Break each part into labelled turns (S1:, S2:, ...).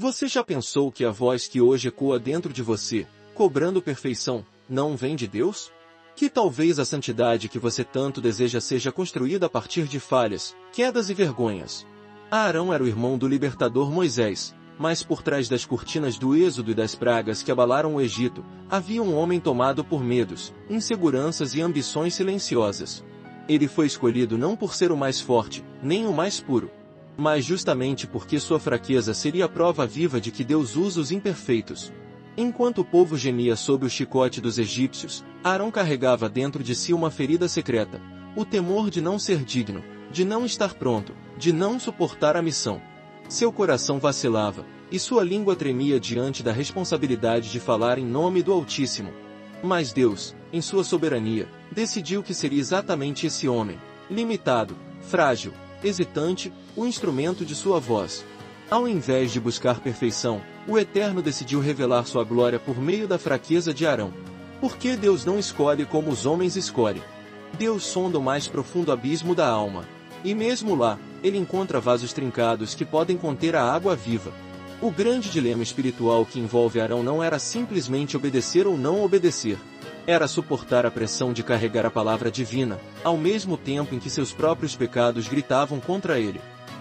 S1: Você já pensou que a voz que hoje ecoa dentro de você, cobrando perfeição, não vem de Deus? Que talvez a santidade que você tanto deseja seja construída a partir de falhas, quedas e vergonhas. Arão era o irmão do libertador Moisés, mas por trás das cortinas do êxodo e das pragas que abalaram o Egito, havia um homem tomado por medos, inseguranças e ambições silenciosas. Ele foi escolhido não por ser o mais forte, nem o mais puro, mas justamente porque sua fraqueza seria a prova viva de que Deus usa os imperfeitos. Enquanto o povo gemia sob o chicote dos egípcios, Arão carregava dentro de si uma ferida secreta, o temor de não ser digno, de não estar pronto, de não suportar a missão. Seu coração vacilava, e sua língua tremia diante da responsabilidade de falar em nome do Altíssimo. Mas Deus, em sua soberania, decidiu que seria exatamente esse homem, limitado, frágil, hesitante, o instrumento de sua voz. Ao invés de buscar perfeição, o Eterno decidiu revelar sua glória por meio da fraqueza de Arão. Por que Deus não escolhe como os homens escolhem? Deus sonda o mais profundo abismo da alma. E mesmo lá, ele encontra vasos trincados que podem conter a água viva. O grande dilema espiritual que envolve Arão não era simplesmente obedecer ou não obedecer. Era suportar a pressão de carregar a palavra divina, ao mesmo tempo em que seus próprios pecados gritavam contra ele.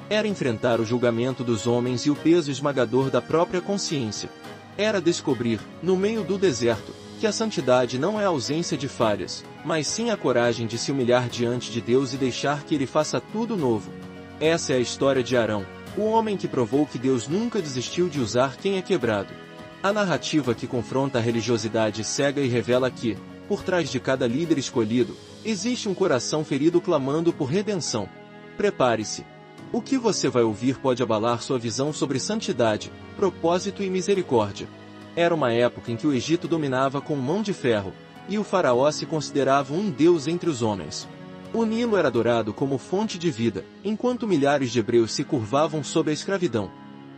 S1: Era enfrentar o julgamento dos homens e o peso esmagador da própria consciência. Era descobrir, no meio do deserto, que a santidade não é a ausência de falhas, mas sim a coragem de se humilhar diante de Deus e deixar que Ele faça tudo novo. Essa é a história de Arão, o homem que provou que Deus nunca desistiu de usar quem é quebrado. A narrativa que confronta a religiosidade cega e revela que, por trás de cada líder escolhido, existe um coração ferido clamando por redenção. Prepare-se. O que você vai ouvir pode abalar sua visão sobre santidade, propósito e misericórdia. Era uma época em que o Egito dominava com mão de ferro, e o faraó se considerava um deus entre os homens. O Nilo era adorado como fonte de vida, enquanto milhares de hebreus se curvavam sob a escravidão.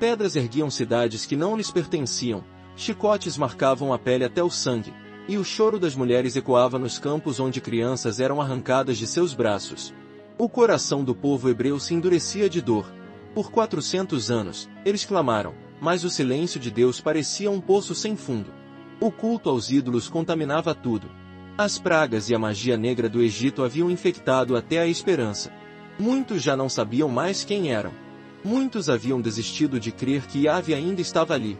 S1: Pedras erguiam cidades que não lhes pertenciam, chicotes marcavam a pele até o sangue, e o choro das mulheres ecoava nos campos onde crianças eram arrancadas de seus braços. O coração do povo hebreu se endurecia de dor. Por 400 anos, eles clamaram, mas o silêncio de Deus parecia um poço sem fundo. O culto aos ídolos contaminava tudo. As pragas e a magia negra do Egito haviam infectado até a esperança. Muitos já não sabiam mais quem eram. Muitos haviam desistido de crer que Yahvé ainda estava ali.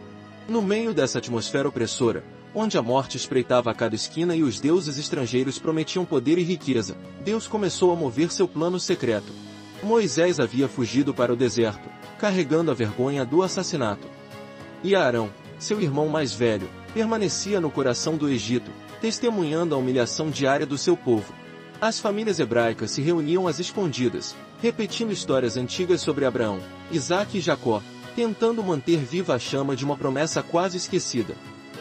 S1: No meio dessa atmosfera opressora, onde a morte espreitava a cada esquina e os deuses estrangeiros prometiam poder e riqueza, Deus começou a mover seu plano secreto. Moisés havia fugido para o deserto, carregando a vergonha do assassinato. E Arão, seu irmão mais velho, permanecia no coração do Egito, testemunhando a humilhação diária do seu povo. As famílias hebraicas se reuniam às escondidas, repetindo histórias antigas sobre Abraão, Isaque e Jacó, tentando manter viva a chama de uma promessa quase esquecida.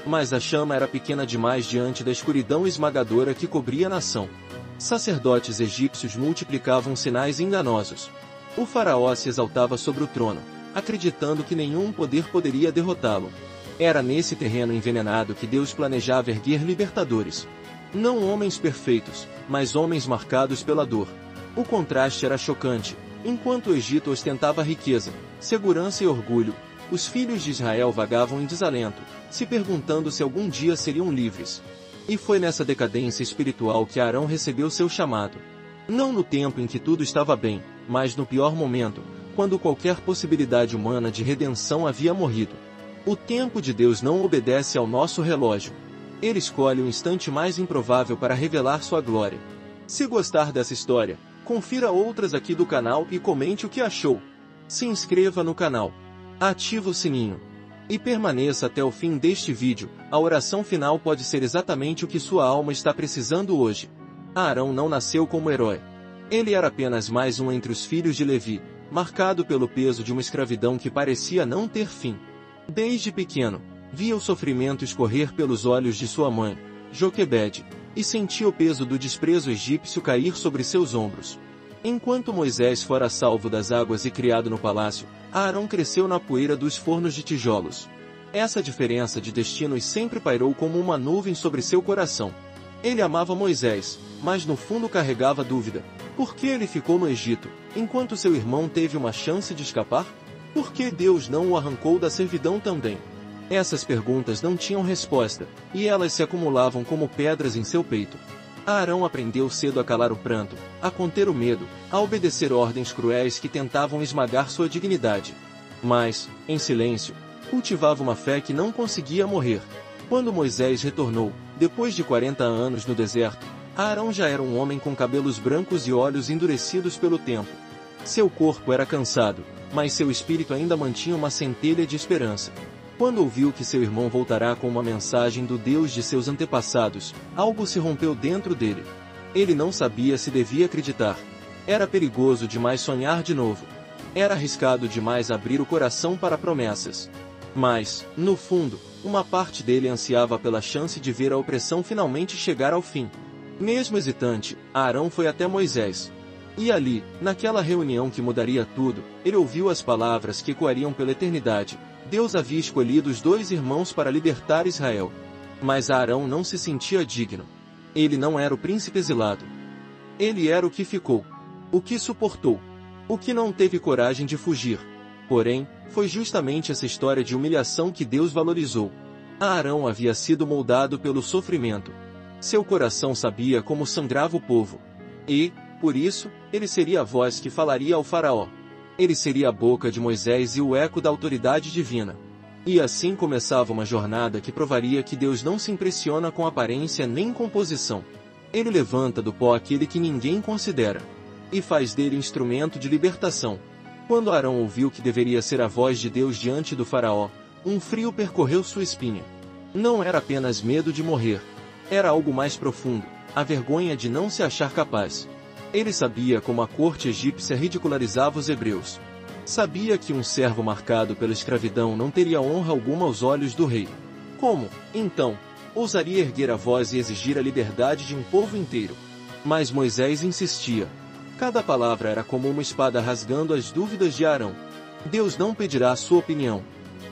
S1: Mas a chama era pequena demais diante da escuridão esmagadora que cobria a nação. Sacerdotes egípcios multiplicavam sinais enganosos. O faraó se exaltava sobre o trono, acreditando que nenhum poder poderia derrotá-lo. Era nesse terreno envenenado que Deus planejava erguer libertadores. Não homens perfeitos, mas homens marcados pela dor. O contraste era chocante. Enquanto o Egito ostentava riqueza, segurança e orgulho, os filhos de Israel vagavam em desalento, se perguntando se algum dia seriam livres. E foi nessa decadência espiritual que Arão recebeu seu chamado. Não no tempo em que tudo estava bem, mas no pior momento, quando qualquer possibilidade humana de redenção havia morrido. O tempo de Deus não obedece ao nosso relógio. Ele escolhe o instante mais improvável para revelar sua glória. Se gostar dessa história, confira outras aqui do canal e comente o que achou. Se inscreva no canal. Ative o sininho. E permaneça até o fim deste vídeo. A oração final pode ser exatamente o que sua alma está precisando hoje. Arão não nasceu como herói. Ele era apenas mais um entre os filhos de Levi, marcado pelo peso de uma escravidão que parecia não ter fim. Desde pequeno, via o sofrimento escorrer pelos olhos de sua mãe, Joquebede, e sentia o peso do desprezo egípcio cair sobre seus ombros. Enquanto Moisés fora salvo das águas e criado no palácio, Arão cresceu na poeira dos fornos de tijolos. Essa diferença de destinos sempre pairou como uma nuvem sobre seu coração. Ele amava Moisés, mas no fundo carregava dúvida. Por que ele ficou no Egito, enquanto seu irmão teve uma chance de escapar? Por que Deus não o arrancou da servidão também? Essas perguntas não tinham resposta, e elas se acumulavam como pedras em seu peito. Arão aprendeu cedo a calar o pranto, a conter o medo, a obedecer ordens cruéis que tentavam esmagar sua dignidade. Mas, em silêncio, cultivava uma fé que não conseguia morrer. Quando Moisés retornou, depois de 40 anos no deserto, Arão já era um homem com cabelos brancos e olhos endurecidos pelo tempo. Seu corpo era cansado, mas seu espírito ainda mantinha uma centelha de esperança. Quando ouviu que seu irmão voltará com uma mensagem do Deus de seus antepassados, algo se rompeu dentro dele. Ele não sabia se devia acreditar. Era perigoso demais sonhar de novo. Era arriscado demais abrir o coração para promessas. Mas, no fundo, uma parte dele ansiava pela chance de ver a opressão finalmente chegar ao fim. Mesmo hesitante, Arão foi até Moisés. E ali, naquela reunião que mudaria tudo, ele ouviu as palavras que ecoariam pela eternidade. Deus havia escolhido os 2 irmãos para libertar Israel. Mas Arão não se sentia digno. Ele não era o príncipe exilado. Ele era o que ficou. O que suportou. O que não teve coragem de fugir. Porém, foi justamente essa história de humilhação que Deus valorizou. Arão havia sido moldado pelo sofrimento. Seu coração sabia como sangrava o povo. E, por isso, ele seria a voz que falaria ao faraó. Ele seria a boca de Moisés e o eco da autoridade divina. E assim começava uma jornada que provaria que Deus não se impressiona com aparência nem com posição. Ele levanta do pó aquele que ninguém considera. E faz dele instrumento de libertação. Quando Arão ouviu que deveria ser a voz de Deus diante do faraó, um frio percorreu sua espinha. Não era apenas medo de morrer. Era algo mais profundo, a vergonha de não se achar capaz. Ele sabia como a corte egípcia ridicularizava os hebreus. Sabia que um servo marcado pela escravidão não teria honra alguma aos olhos do rei. Como, então, ousaria erguer a voz e exigir a liberdade de um povo inteiro? Mas Moisés insistia. Cada palavra era como uma espada rasgando as dúvidas de Arão. Deus não pedirá a sua opinião.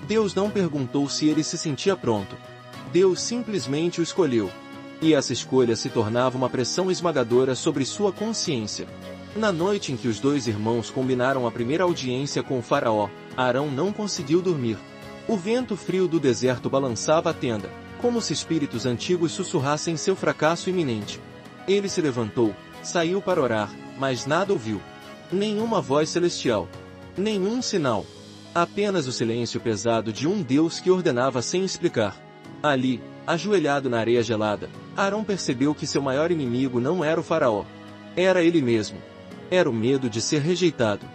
S1: Deus não perguntou se ele se sentia pronto. Deus simplesmente o escolheu. E essa escolha se tornava uma pressão esmagadora sobre sua consciência. Na noite em que os 2 irmãos combinaram a primeira audiência com o faraó, Arão não conseguiu dormir. O vento frio do deserto balançava a tenda, como se espíritos antigos sussurrassem seu fracasso iminente. Ele se levantou, saiu para orar, mas nada ouviu. Nenhuma voz celestial. Nenhum sinal. Apenas o silêncio pesado de um Deus que ordenava sem explicar. Ali, ajoelhado na areia gelada, Arão percebeu que seu maior inimigo não era o faraó. Era ele mesmo. Era o medo de ser rejeitado.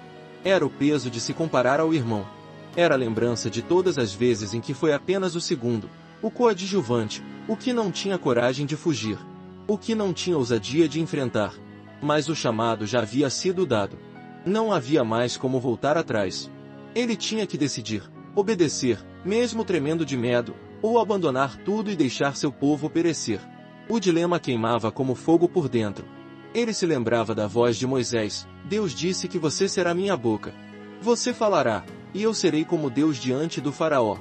S1: Era o peso de se comparar ao irmão. Era a lembrança de todas as vezes em que foi apenas o segundo, o coadjuvante, o que não tinha coragem de fugir. O que não tinha ousadia de enfrentar. Mas o chamado já havia sido dado. Não havia mais como voltar atrás. Ele tinha que decidir, obedecer, mesmo tremendo de medo, ou abandonar tudo e deixar seu povo perecer. O dilema queimava como fogo por dentro. Ele se lembrava da voz de Moisés: Deus disse que você será minha boca. Você falará, e eu serei como Deus diante do faraó.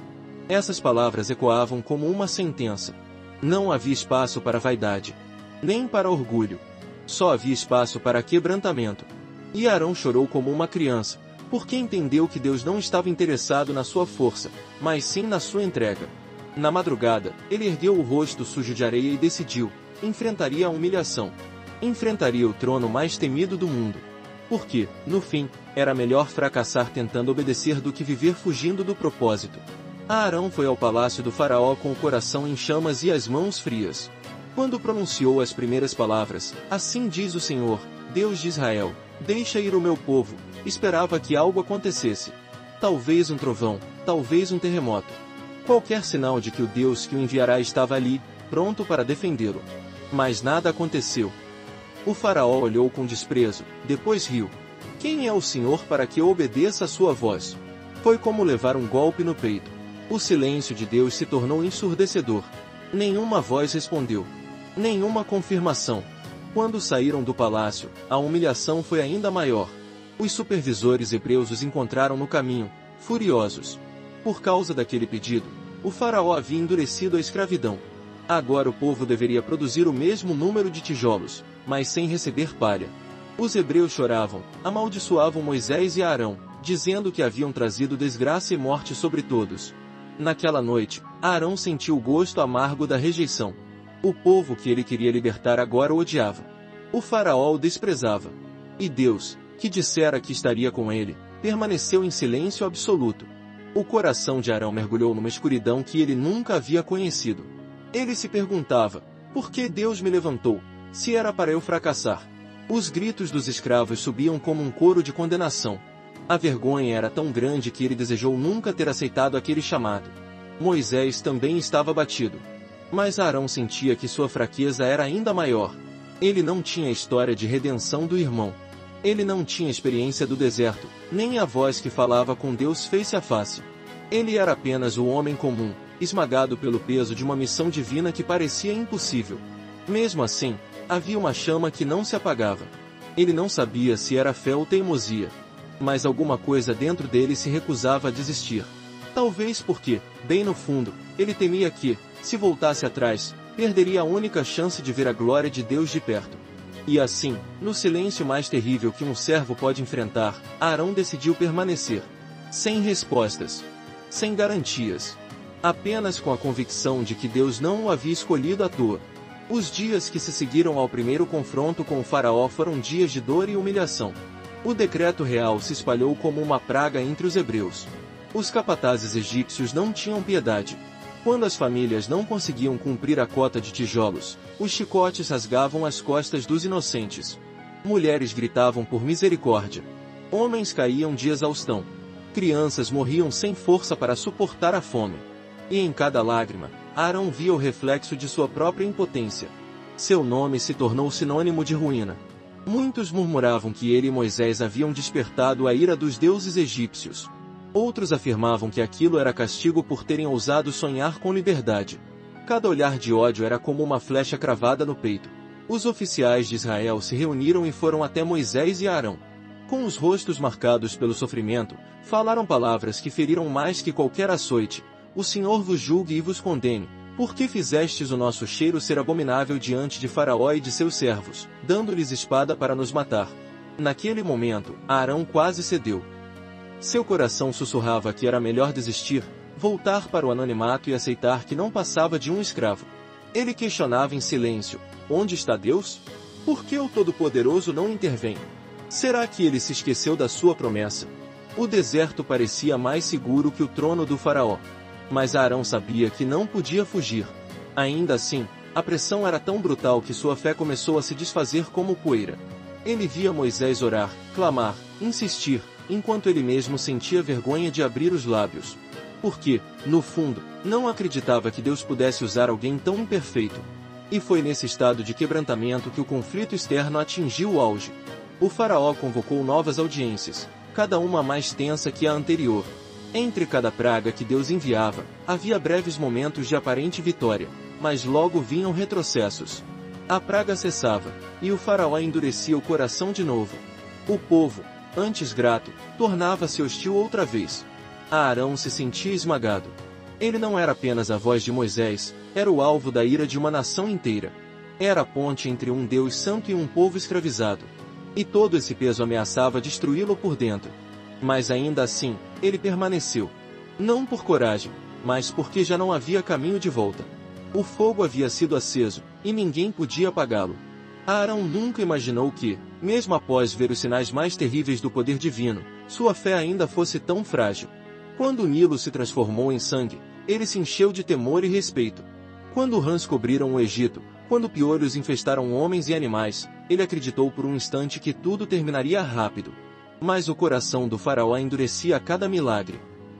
S1: Essas palavras ecoavam como uma sentença. Não havia espaço para vaidade, nem para orgulho. Só havia espaço para quebrantamento. E Arão chorou como uma criança, porque entendeu que Deus não estava interessado na sua força, mas sim na sua entrega. Na madrugada, ele ergueu o rosto sujo de areia e decidiu: enfrentaria a humilhação. Enfrentaria o trono mais temido do mundo. Porque, no fim, era melhor fracassar tentando obedecer do que viver fugindo do propósito. Arão foi ao palácio do faraó com o coração em chamas e as mãos frias. Quando pronunciou as primeiras palavras: assim diz o Senhor, Deus de Israel, deixa ir o meu povo, esperava que algo acontecesse. Talvez um trovão, talvez um terremoto. Qualquer sinal de que o Deus que o enviará estava ali, pronto para defendê-lo. Mas nada aconteceu. O faraó olhou com desprezo, depois riu. Quem é o Senhor para que eu obedeça a sua voz? Foi como levar um golpe no peito. O silêncio de Deus se tornou ensurdecedor. Nenhuma voz respondeu. Nenhuma confirmação. Quando saíram do palácio, a humilhação foi ainda maior. Os supervisores hebreus os encontraram no caminho, furiosos. Por causa daquele pedido, o faraó havia endurecido a escravidão. Agora o povo deveria produzir o mesmo número de tijolos, mas sem receber palha. Os hebreus choravam, amaldiçoavam Moisés e Arão, dizendo que haviam trazido desgraça e morte sobre todos. Naquela noite, Arão sentiu o gosto amargo da rejeição. O povo que ele queria libertar agora o odiava. O faraó o desprezava. E Deus, que dissera que estaria com ele, permaneceu em silêncio absoluto. O coração de Arão mergulhou numa escuridão que ele nunca havia conhecido. Ele se perguntava, por que Deus me levantou, se era para eu fracassar? Os gritos dos escravos subiam como um coro de condenação. A vergonha era tão grande que ele desejou nunca ter aceitado aquele chamado. Moisés também estava abatido. Mas Arão sentia que sua fraqueza era ainda maior. Ele não tinha a história de redenção do irmão. Ele não tinha experiência do deserto, nem a voz que falava com Deus face a face. Ele era apenas o homem comum, esmagado pelo peso de uma missão divina que parecia impossível. Mesmo assim, havia uma chama que não se apagava. Ele não sabia se era fé ou teimosia. Mas alguma coisa dentro dele se recusava a desistir. Talvez porque, bem no fundo, ele temia que, se voltasse atrás, perderia a única chance de ver a glória de Deus de perto. E assim, no silêncio mais terrível que um servo pode enfrentar, Arão decidiu permanecer. Sem respostas. Sem garantias. Apenas com a convicção de que Deus não o havia escolhido à toa. Os dias que se seguiram ao primeiro confronto com o faraó foram dias de dor e humilhação. O decreto real se espalhou como uma praga entre os hebreus. Os capatazes egípcios não tinham piedade. Quando as famílias não conseguiam cumprir a cota de tijolos, os chicotes rasgavam as costas dos inocentes. Mulheres gritavam por misericórdia. Homens caíam de exaustão. Crianças morriam sem força para suportar a fome. E em cada lágrima, Arão via o reflexo de sua própria impotência. Seu nome se tornou sinônimo de ruína. Muitos murmuravam que ele e Moisés haviam despertado a ira dos deuses egípcios. Outros afirmavam que aquilo era castigo por terem ousado sonhar com liberdade. Cada olhar de ódio era como uma flecha cravada no peito. Os oficiais de Israel se reuniram e foram até Moisés e Arão. Com os rostos marcados pelo sofrimento, falaram palavras que feriram mais que qualquer açoite. O Senhor vos julgue e vos condene. Por que fizestes o nosso cheiro ser abominável diante de Faraó e de seus servos, dando-lhes espada para nos matar? Naquele momento, Arão quase cedeu. Seu coração sussurrava que era melhor desistir, voltar para o anonimato e aceitar que não passava de um escravo. Ele questionava em silêncio, onde está Deus? Por que o Todo-Poderoso não intervém? Será que ele se esqueceu da sua promessa? O deserto parecia mais seguro que o trono do faraó. Mas Arão sabia que não podia fugir. Ainda assim, a pressão era tão brutal que sua fé começou a se desfazer como poeira. Ele via Moisés orar, clamar, insistir, enquanto ele mesmo sentia vergonha de abrir os lábios. Porque, no fundo, não acreditava que Deus pudesse usar alguém tão imperfeito. E foi nesse estado de quebrantamento que o conflito externo atingiu o auge. O faraó convocou novas audiências, cada uma mais tensa que a anterior. Entre cada praga que Deus enviava, havia breves momentos de aparente vitória, mas logo vinham retrocessos. A praga cessava, e o faraó endurecia o coração de novo. O povo, antes grato, tornava-se hostil outra vez. Arão se sentia esmagado. Ele não era apenas a voz de Moisés, era o alvo da ira de uma nação inteira. Era a ponte entre um Deus santo e um povo escravizado. E todo esse peso ameaçava destruí-lo por dentro. Mas ainda assim, ele permaneceu. Não por coragem, mas porque já não havia caminho de volta. O fogo havia sido aceso, e ninguém podia apagá-lo. Arão nunca imaginou que, mesmo após ver os sinais mais terríveis do poder divino, sua fé ainda fosse tão frágil. Quando o Nilo se transformou em sangue, ele se encheu de temor e respeito. Quando rãs cobriram o Egito, quando piolhos infestaram homens e animais, ele acreditou por um instante que tudo terminaria rápido. Mas o coração do faraó endurecia a cada milagre.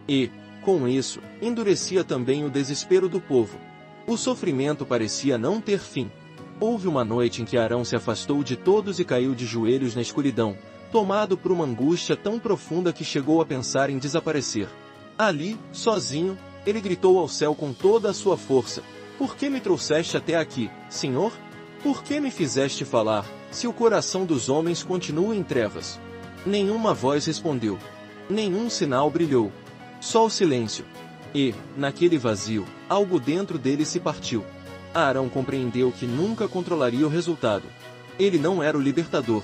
S1: E, com isso, endurecia também o desespero do povo. O sofrimento parecia não ter fim. Houve uma noite em que Arão se afastou de todos e caiu de joelhos na escuridão, tomado por uma angústia tão profunda que chegou a pensar em desaparecer. Ali, sozinho, ele gritou ao céu com toda a sua força: "Por que me trouxeste até aqui, Senhor? Por que me fizeste falar, se o coração dos homens continua em trevas?" Nenhuma voz respondeu. Nenhum sinal brilhou. Só o silêncio. E, naquele vazio, algo dentro dele se partiu. Arão compreendeu que nunca controlaria o resultado. Ele não era o libertador.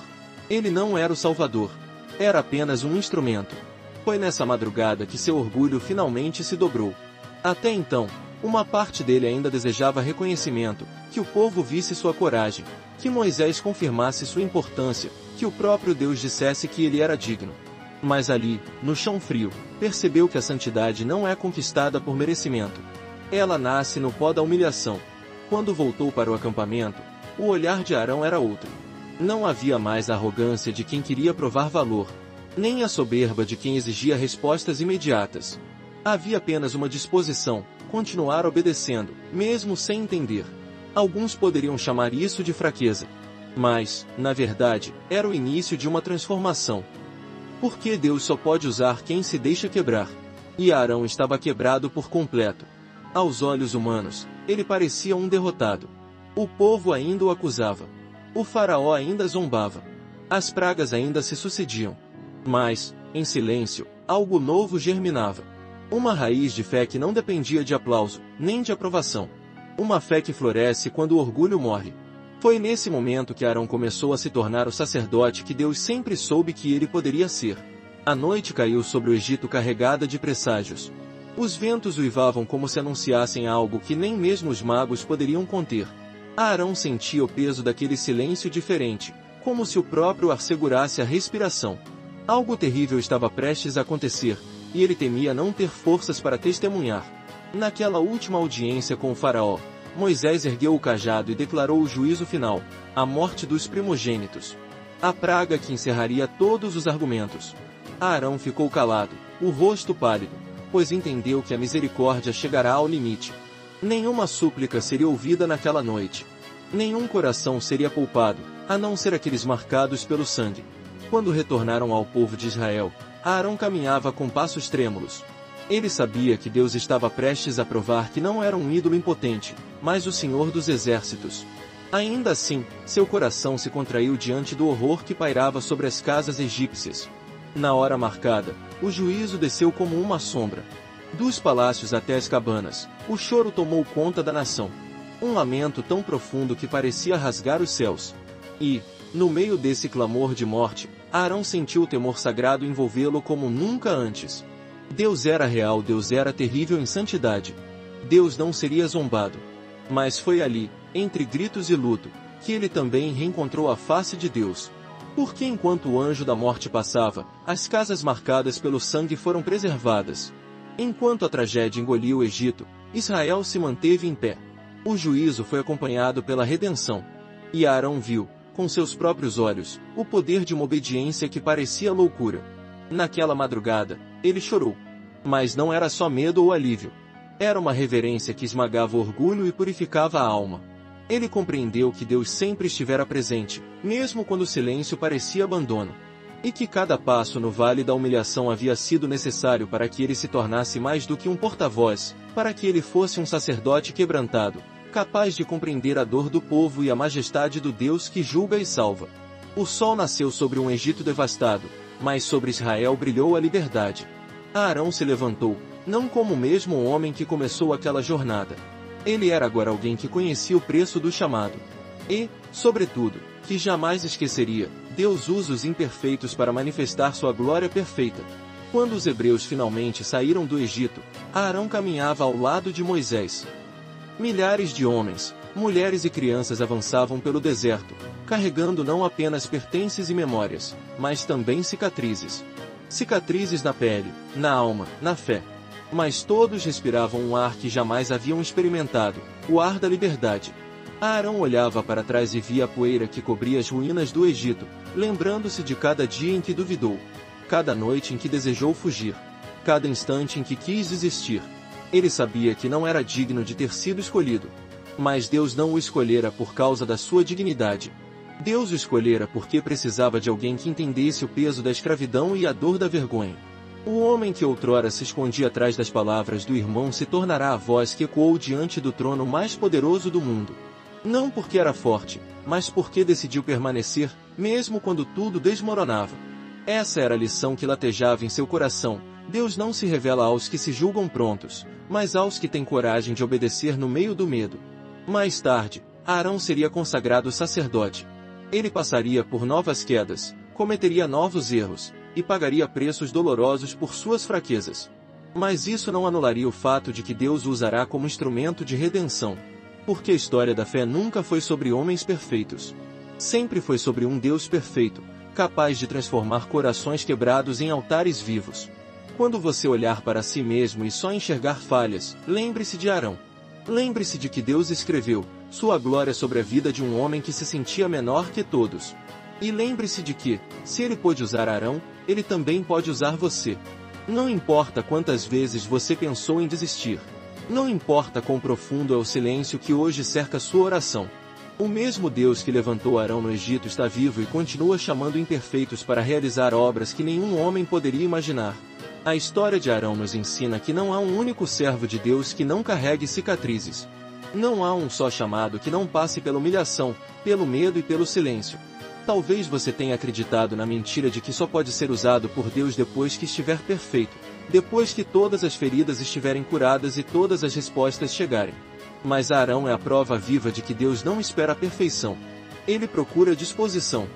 S1: Ele não era o salvador. Era apenas um instrumento. Foi nessa madrugada que seu orgulho finalmente se dobrou. Até então, uma parte dele ainda desejava reconhecimento, que o povo visse sua coragem, que Moisés confirmasse sua importância, que o próprio Deus dissesse que ele era digno. Mas ali, no chão frio, percebeu que a santidade não é conquistada por merecimento. Ela nasce no pó da humilhação. Quando voltou para o acampamento, o olhar de Arão era outro. Não havia mais a arrogância de quem queria provar valor, nem a soberba de quem exigia respostas imediatas. Havia apenas uma disposição, continuar obedecendo, mesmo sem entender. Alguns poderiam chamar isso de fraqueza. Mas, na verdade, era o início de uma transformação. Porque Deus só pode usar quem se deixa quebrar. E Arão estava quebrado por completo. Aos olhos humanos, ele parecia um derrotado. O povo ainda o acusava. O faraó ainda zombava. As pragas ainda se sucediam. Mas, em silêncio, algo novo germinava. Uma raiz de fé que não dependia de aplauso, nem de aprovação. Uma fé que floresce quando o orgulho morre. Foi nesse momento que Arão começou a se tornar o sacerdote que Deus sempre soube que ele poderia ser. A noite caiu sobre o Egito carregada de presságios. Os ventos uivavam como se anunciassem algo que nem mesmo os magos poderiam conter. Arão sentia o peso daquele silêncio diferente, como se o próprio ar segurasse a respiração. Algo terrível estava prestes a acontecer, e ele temia não ter forças para testemunhar. Naquela última audiência com o faraó, Moisés ergueu o cajado e declarou o juízo final, a morte dos primogênitos. A praga que encerraria todos os argumentos. Arão ficou calado, o rosto pálido, pois entendeu que a misericórdia chegará ao limite. Nenhuma súplica seria ouvida naquela noite. Nenhum coração seria poupado, a não ser aqueles marcados pelo sangue. Quando retornaram ao povo de Israel, Arão caminhava com passos trêmulos. Ele sabia que Deus estava prestes a provar que não era um ídolo impotente, mas o Senhor dos exércitos. Ainda assim, seu coração se contraiu diante do horror que pairava sobre as casas egípcias. Na hora marcada, o juízo desceu como uma sombra. Dos palácios até as cabanas, o choro tomou conta da nação. Um lamento tão profundo que parecia rasgar os céus. E, no meio desse clamor de morte, Arão sentiu o temor sagrado envolvê-lo como nunca antes. Deus era real, Deus era terrível em santidade. Deus não seria zombado. Mas foi ali, entre gritos e luto, que ele também reencontrou a face de Deus. Porque enquanto o anjo da morte passava, as casas marcadas pelo sangue foram preservadas. Enquanto a tragédia engoliu o Egito, Israel se manteve em pé. O juízo foi acompanhado pela redenção. E Arão viu, com seus próprios olhos, o poder de uma obediência que parecia loucura. Naquela madrugada, ele chorou. Mas não era só medo ou alívio. Era uma reverência que esmagava o orgulho e purificava a alma. Ele compreendeu que Deus sempre estivera presente, mesmo quando o silêncio parecia abandono. E que cada passo no vale da humilhação havia sido necessário para que ele se tornasse mais do que um porta-voz, para que ele fosse um sacerdote quebrantado, capaz de compreender a dor do povo e a majestade do Deus que julga e salva. O sol nasceu sobre um Egito devastado, mas sobre Israel brilhou a liberdade. Arão se levantou, não como o mesmo homem que começou aquela jornada. Ele era agora alguém que conhecia o preço do chamado. E, sobretudo, que jamais esqueceria, Deus usa os imperfeitos para manifestar sua glória perfeita. Quando os hebreus finalmente saíram do Egito, Arão caminhava ao lado de Moisés. Milhares de homens, mulheres e crianças avançavam pelo deserto, carregando não apenas pertences e memórias, mas também cicatrizes. Cicatrizes na pele, na alma, na fé. Mas todos respiravam um ar que jamais haviam experimentado, o ar da liberdade. Arão olhava para trás e via a poeira que cobria as ruínas do Egito, lembrando-se de cada dia em que duvidou, cada noite em que desejou fugir, cada instante em que quis desistir. Ele sabia que não era digno de ter sido escolhido. Mas Deus não o escolhera por causa da sua dignidade. Deus o escolhera porque precisava de alguém que entendesse o peso da escravidão e a dor da vergonha. O homem que outrora se escondia atrás das palavras do irmão se tornará a voz que ecoou diante do trono mais poderoso do mundo. Não porque era forte, mas porque decidiu permanecer, mesmo quando tudo desmoronava. Essa era a lição que latejava em seu coração. Deus não se revela aos que se julgam prontos, mas aos que têm coragem de obedecer no meio do medo. Mais tarde, Arão seria consagrado sacerdote. Ele passaria por novas quedas, cometeria novos erros, e pagaria preços dolorosos por suas fraquezas. Mas isso não anularia o fato de que Deus o usará como instrumento de redenção. Porque a história da fé nunca foi sobre homens perfeitos. Sempre foi sobre um Deus perfeito, capaz de transformar corações quebrados em altares vivos. Quando você olhar para si mesmo e só enxergar falhas, lembre-se de Arão. Lembre-se de que Deus escreveu sua glória sobre a vida de um homem que se sentia menor que todos. E lembre-se de que, se ele pôde usar Arão, ele também pode usar você. Não importa quantas vezes você pensou em desistir. Não importa quão profundo é o silêncio que hoje cerca sua oração. O mesmo Deus que levantou Arão no Egito está vivo e continua chamando imperfeitos para realizar obras que nenhum homem poderia imaginar. A história de Arão nos ensina que não há um único servo de Deus que não carregue cicatrizes. Não há um só chamado que não passe pela humilhação, pelo medo e pelo silêncio. Talvez você tenha acreditado na mentira de que só pode ser usado por Deus depois que estiver perfeito, depois que todas as feridas estiverem curadas e todas as respostas chegarem. Mas Arão é a prova viva de que Deus não espera a perfeição. Ele procura disposição.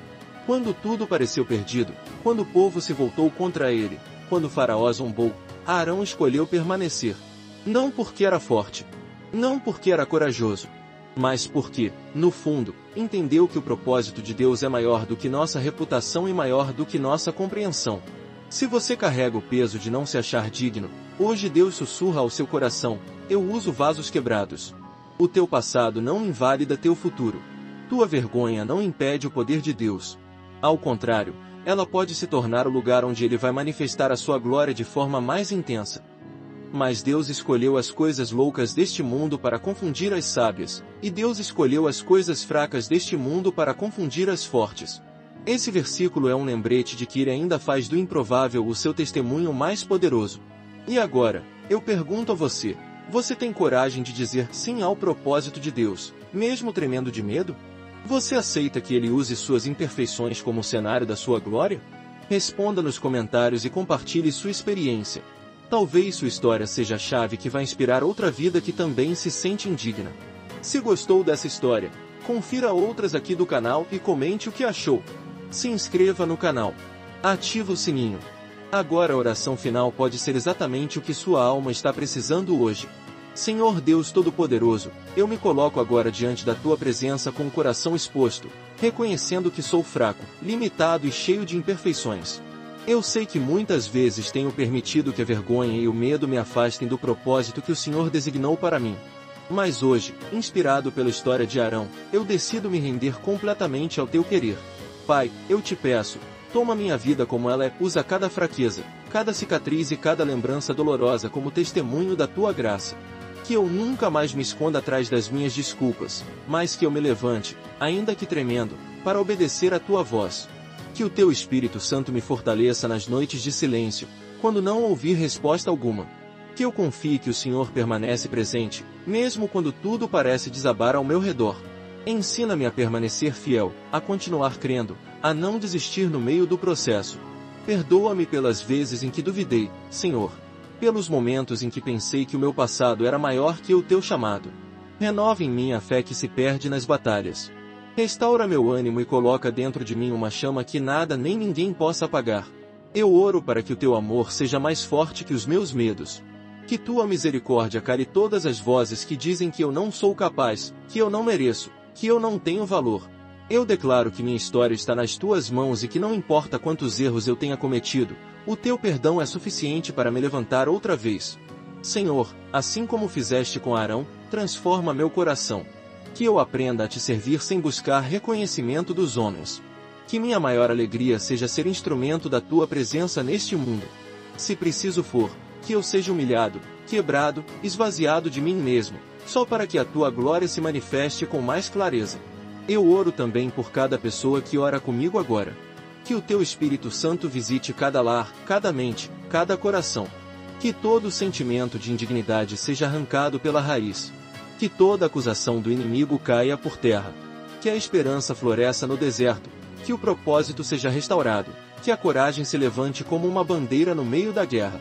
S1: Quando tudo pareceu perdido, quando o povo se voltou contra ele, quando o faraó zombou, Arão escolheu permanecer. Não porque era forte. Não porque era corajoso. Mas porque, no fundo, entendeu que o propósito de Deus é maior do que nossa reputação e maior do que nossa compreensão. Se você carrega o peso de não se achar digno, hoje Deus sussurra ao seu coração: eu uso vasos quebrados. O teu passado não invalida teu futuro. Tua vergonha não impede o poder de Deus. Ao contrário, ela pode se tornar o lugar onde Ele vai manifestar a sua glória de forma mais intensa. Mas Deus escolheu as coisas loucas deste mundo para confundir as sábias, e Deus escolheu as coisas fracas deste mundo para confundir as fortes. Esse versículo é um lembrete de que Ele ainda faz do improvável o seu testemunho mais poderoso. E agora, eu pergunto a você: você tem coragem de dizer sim ao propósito de Deus, mesmo tremendo de medo? Você aceita que Ele use suas imperfeições como cenário da sua glória? Responda nos comentários e compartilhe sua experiência. Talvez sua história seja a chave que vai inspirar outra vida que também se sente indigna. Se gostou dessa história, confira outras aqui do canal e comente o que achou. Se inscreva no canal. Ativa o sininho. Agora a oração final pode ser exatamente o que sua alma está precisando hoje. Senhor Deus Todo-Poderoso, eu me coloco agora diante da Tua presença com o coração exposto, reconhecendo que sou fraco, limitado e cheio de imperfeições. Eu sei que muitas vezes tenho permitido que a vergonha e o medo me afastem do propósito que o Senhor designou para mim. Mas hoje, inspirado pela história de Arão, eu decido me render completamente ao Teu querer. Pai, eu te peço, toma minha vida como ela é, usa cada fraqueza, cada cicatriz e cada lembrança dolorosa como testemunho da Tua graça. Que eu nunca mais me esconda atrás das minhas desculpas, mas que eu me levante, ainda que tremendo, para obedecer a Tua voz. Que o Teu Espírito Santo me fortaleça nas noites de silêncio, quando não ouvir resposta alguma. Que eu confie que o Senhor permanece presente, mesmo quando tudo parece desabar ao meu redor. Ensina-me a permanecer fiel, a continuar crendo, a não desistir no meio do processo. Perdoa-me pelas vezes em que duvidei, Senhor. Pelos momentos em que pensei que o meu passado era maior que o Teu chamado. Renova em mim a fé que se perde nas batalhas. Restaura meu ânimo e coloca dentro de mim uma chama que nada nem ninguém possa apagar. Eu oro para que o Teu amor seja mais forte que os meus medos. Que Tua misericórdia cale todas as vozes que dizem que eu não sou capaz, que eu não mereço, que eu não tenho valor. Eu declaro que minha história está nas Tuas mãos e que não importa quantos erros eu tenha cometido, o Teu perdão é suficiente para me levantar outra vez. Senhor, assim como fizeste com Arão, transforma meu coração. Que eu aprenda a Te servir sem buscar reconhecimento dos homens. Que minha maior alegria seja ser instrumento da Tua presença neste mundo. Se preciso for, que eu seja humilhado, quebrado, esvaziado de mim mesmo, só para que a Tua glória se manifeste com mais clareza. Eu oro também por cada pessoa que ora comigo agora. Que o Teu Espírito Santo visite cada lar, cada mente, cada coração. Que todo sentimento de indignidade seja arrancado pela raiz. Que toda acusação do inimigo caia por terra. Que a esperança floresça no deserto. Que o propósito seja restaurado. Que a coragem se levante como uma bandeira no meio da guerra.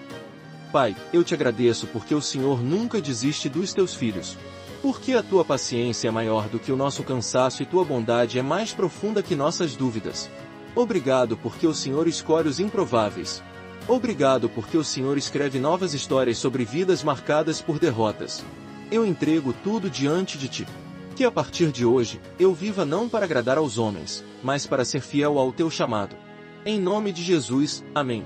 S1: Pai, eu Te agradeço porque o Senhor nunca desiste dos Teus filhos. Porque a Tua paciência é maior do que o nosso cansaço e Tua bondade é mais profunda que nossas dúvidas. Obrigado porque o Senhor escolhe os improváveis. Obrigado porque o Senhor escreve novas histórias sobre vidas marcadas por derrotas. Eu entrego tudo diante de Ti. Que a partir de hoje, eu viva não para agradar aos homens, mas para ser fiel ao Teu chamado. Em nome de Jesus, amém.